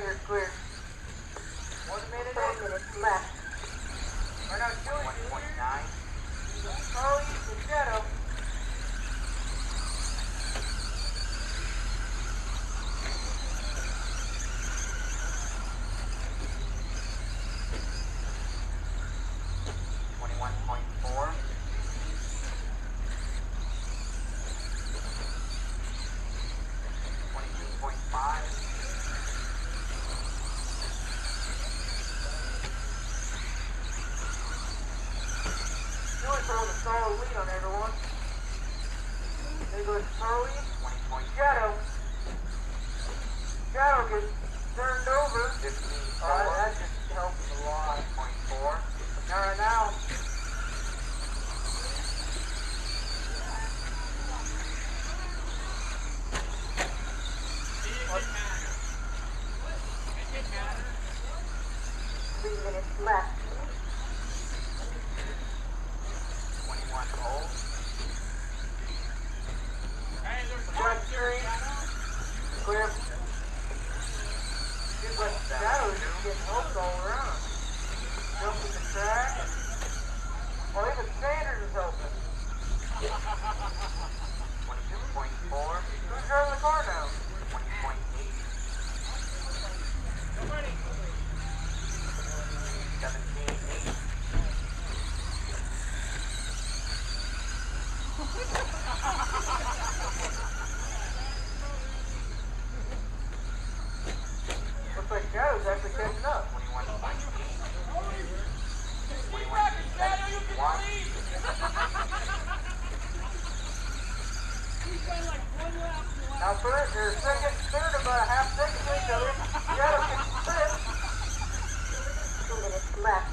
you're clear. 1 minute, 8 minutes left. Right now, Julie, 1.9. Charlie, the shadow. Throwing a solid lead on everyone. There goes Charlie. Shadow. Shadow gets turned over. 15. That just helps a lot. 0.4. Now right now. It didn't matter. 3 minutes left. 21 hole. Hey, there's one three. Clear. Dude, but Shadow is just getting helped all around. Jumping the track. Oh, even Sanders is helping. 22.4. Who's driving the car now? 20.8. Nobody. 17.8. Looks like Shadow's actually catching up. 21.8. Now first, they're second, third, about a half second to each other. Shadow gets fifth. 2 minutes left.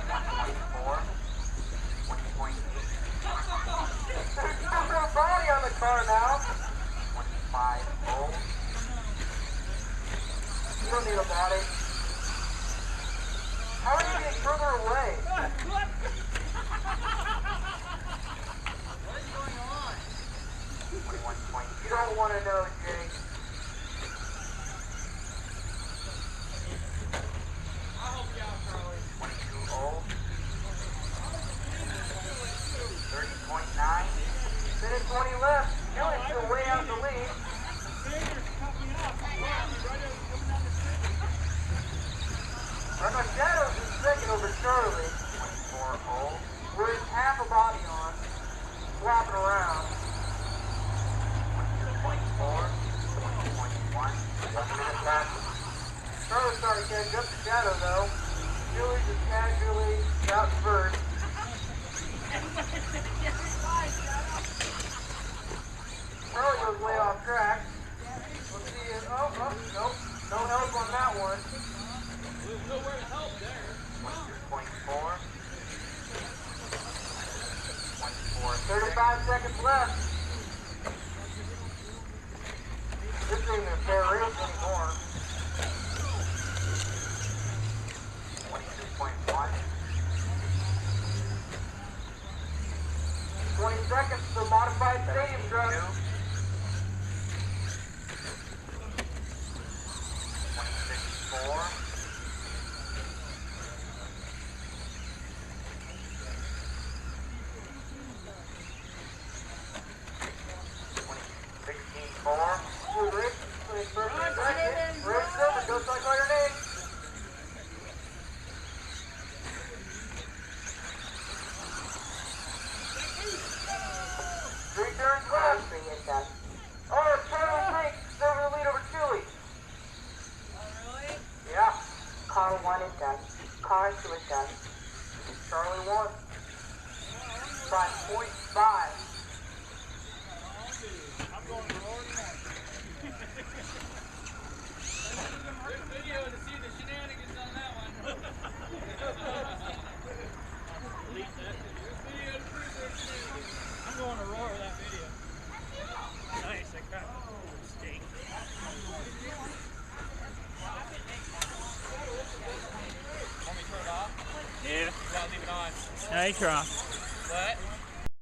20.4. 20.8. There's no body on the car now. 25 volt. You don't need a body. How are you getting further away? What is going on? 21.2. You don't want to know, Jake. I'll help you out, Charlie. 22 volt. 30.9. Minute 20 left. Kelly's still way out of the lead. Right, Shadow's in second over Charlie. 24 volt. With half a body on. Flopping around. 22.4. 20.1. 11 minutes left. Charlie's starting to catch up to Shadow though. Julie just casually out first. Charlie goes way off track. Let's see if, nope. No help on that one. There's nowhere to help there. 22.4. 35 seconds left. This isn't a fair race anymore. 22.1. 20 seconds for modified stadium truck. 26.4. 16.4. Rick, Silver, go cycle your name. 3 turns left. Oh, Charlie takes Silver the lead over Chewy. Oh, really? Yeah. Car 1 is done. Car 2 is done. Charlie won. By 0.5. I'm going for Lord one. Great video to see the shenanigans on that one. Good video to prove their shenanigans. I'm going to roar with that video. Nice, that kind of steak. Want me to turn it off? Yeah. You gotta leave it on. No, you turn off. What?